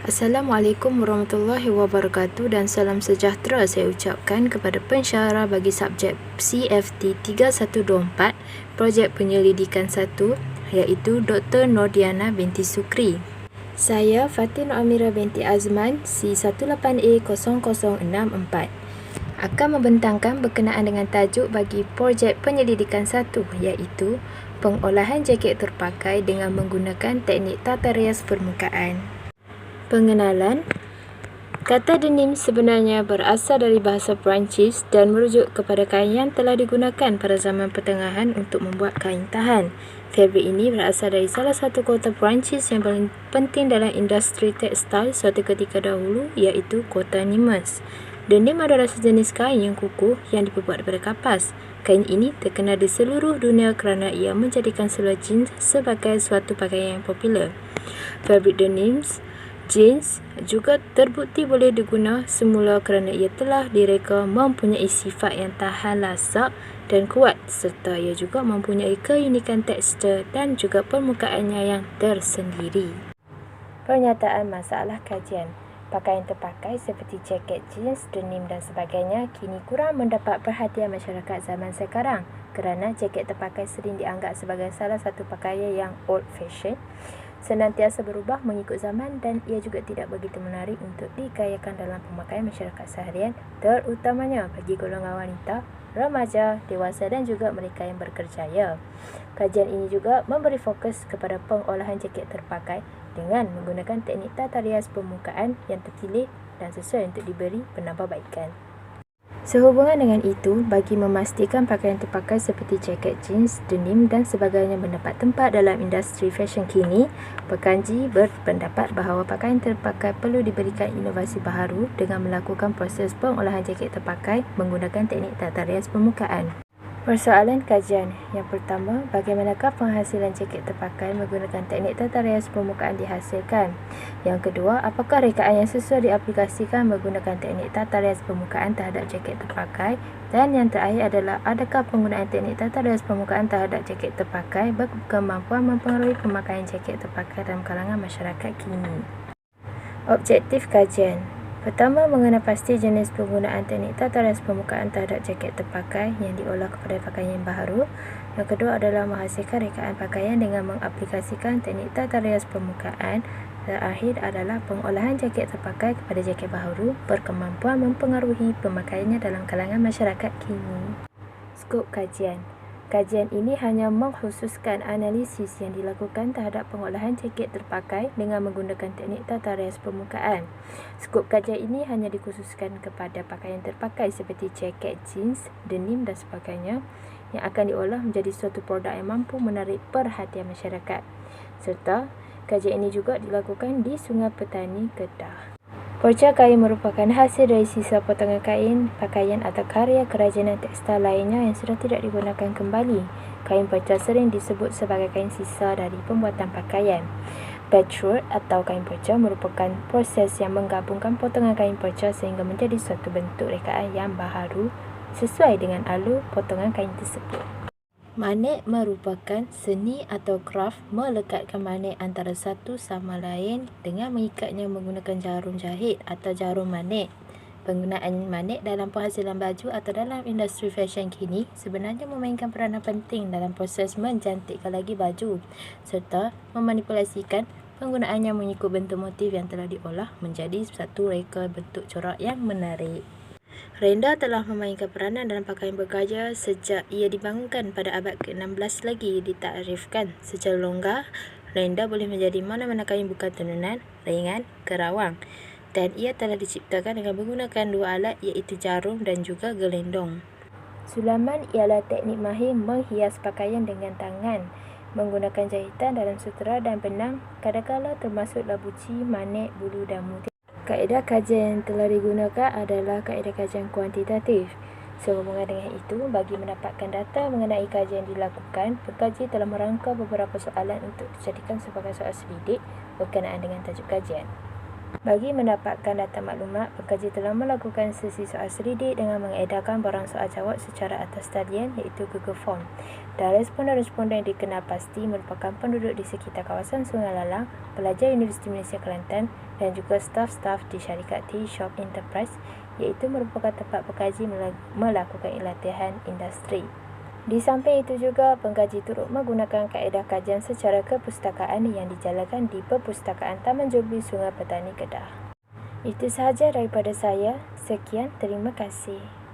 Assalamualaikum warahmatullahi wabarakatuh dan salam sejahtera saya ucapkan kepada pensyarah bagi subjek CFT 3124 Projek Penyelidikan 1 iaitu Dr. Nordiana binti Sukri. Saya Fatin Amira binti Azman C18A0064 akan membentangkan berkenaan dengan tajuk bagi Projek Penyelidikan 1 iaitu pengolahan jaket terpakai dengan menggunakan teknik tata rias permukaan. Pengenalan. Kata denim sebenarnya berasal dari bahasa Perancis dan merujuk kepada kain yang telah digunakan pada zaman pertengahan untuk membuat kain tahan. Fabrik ini berasal dari salah satu kota Perancis yang paling penting dalam industri tekstil suatu ketika dahulu iaitu kota Nimes. Denim adalah sejenis kain yang kukuh yang diperbuat daripada kapas. Kain ini terkenal di seluruh dunia kerana ia menjadikan seluar jeans sebagai suatu pakaian yang popular. Fabrik denim jeans juga terbukti boleh diguna semula kerana ia telah direka mempunyai sifat yang tahan lasak dan kuat serta ia juga mempunyai keunikan tekstur dan juga permukaannya yang tersendiri. Pernyataan masalah kajian. Pakaian terpakai seperti jaket jeans, denim dan sebagainya kini kurang mendapat perhatian masyarakat zaman sekarang kerana jaket terpakai sering dianggap sebagai salah satu pakaian yang old fashion, senantiasa berubah mengikut zaman dan ia juga tidak begitu menarik untuk digayakan dalam pemakaian masyarakat seharian, terutamanya bagi golongan wanita, remaja, dewasa dan juga mereka yang berkerjaya. Kajian ini juga memberi fokus kepada pengolahan jaket terpakai dengan menggunakan teknik tata rias permukaan yang terpilih dan sesuai untuk diberi penambahbaikan. Sehubungan dengan itu, bagi memastikan pakaian terpakai seperti jaket jeans, denim dan sebagainya mendapat tempat dalam industri fashion kini, pekaji berpendapat bahawa pakaian terpakai perlu diberikan inovasi baharu dengan melakukan proses pengolahan jaket terpakai menggunakan teknik tata rias permukaan. Persoalan kajian. Yang pertama, bagaimanakah penghasilan jaket terpakai menggunakan teknik tata rias permukaan dihasilkan? Yang kedua, apakah rekaan yang sesuai diaplikasikan menggunakan teknik tata rias permukaan terhadap jaket terpakai? Dan yang terakhir adalah, adakah penggunaan teknik tata rias permukaan terhadap jaket terpakai berkemampuan mempengaruhi pemakaian jaket terpakai dalam kalangan masyarakat kini? Objektif kajian. Pertama, mengenal pasti jenis penggunaan teknik tata rias permukaan terhadap jaket terpakai yang diolah kepada pakaian baharu. Yang kedua adalah menghasilkan rekaan pakaian dengan mengaplikasikan teknik tata rias permukaan. Terakhir adalah pengolahan jaket terpakai kepada jaket baharu berkemampuan mempengaruhi pemakaiannya dalam kalangan masyarakat kini. Skop kajian. Kajian ini hanya mengkhususkan analisis yang dilakukan terhadap pengolahan jaket terpakai dengan menggunakan teknik tata rias permukaan. Skop kajian ini hanya dikhususkan kepada pakaian terpakai seperti jaket jeans, denim dan sebagainya yang akan diolah menjadi suatu produk yang mampu menarik perhatian masyarakat. Serta kajian ini juga dilakukan di Sungai Petani, Kedah. Porca kain merupakan hasil dari sisa potongan kain, pakaian atau karya kerajinan tekstil lainnya yang sudah tidak digunakan kembali. Kain porca sering disebut sebagai kain sisa dari pembuatan pakaian. Patchwork atau kain porca merupakan proses yang menggabungkan potongan kain porca sehingga menjadi suatu bentuk rekaan yang baharu sesuai dengan alur potongan kain tersebut. Manik merupakan seni atau kraft melekatkan manik antara satu sama lain dengan mengikatnya menggunakan jarum jahit atau jarum manik. Penggunaan manik dalam penghasilan baju atau dalam industri fashion kini sebenarnya memainkan peranan penting dalam proses mencantikkan lagi baju serta memanipulasikan penggunaannya mengikut bentuk motif yang telah diolah menjadi satu reka bentuk corak yang menarik. Renda telah memainkan peranan dalam pakaian bergaya sejak ia dibangunkan pada abad ke-16 lagi ditakrifkan secara longgar. Renda boleh menjadi mana-mana kain bukan tenunan, ringan, kerawang dan ia telah diciptakan dengan menggunakan dua alat iaitu jarum dan juga gelendong. Sulaman ialah teknik mahir menghias pakaian dengan tangan menggunakan jahitan dalam sutera dan benang, kadangkala termasuk labuci, manik, bulu dan motif. Kaedah kajian yang telah digunakan adalah kaedah kajian kuantitatif. Sehubungan dengan itu, bagi mendapatkan data mengenai kajian yang dilakukan, pengkaji telah merangka beberapa soalan untuk dijadikan sebagai soal selidik berkenaan dengan tajuk kajian. Bagi mendapatkan data maklumat, pengkaji telah melakukan sesi soal selidik dengan mengedarkan barang soal jawab secara atas talian iaitu Google Form. Dan responden-responden dikenal pasti merupakan penduduk di sekitar kawasan Sungai Lalang, pelajar Universiti Malaysia Kelantan dan juga staf-staf di syarikat T-Shop Enterprise iaitu merupakan tempat pengkaji melakukan latihan industri. Di samping itu juga, pengkaji turut menggunakan kaedah kajian secara kepustakaan yang dijalankan di Perpustakaan Taman Jubilee Sungai Petani Kedah. Itu sahaja daripada saya. Sekian, terima kasih.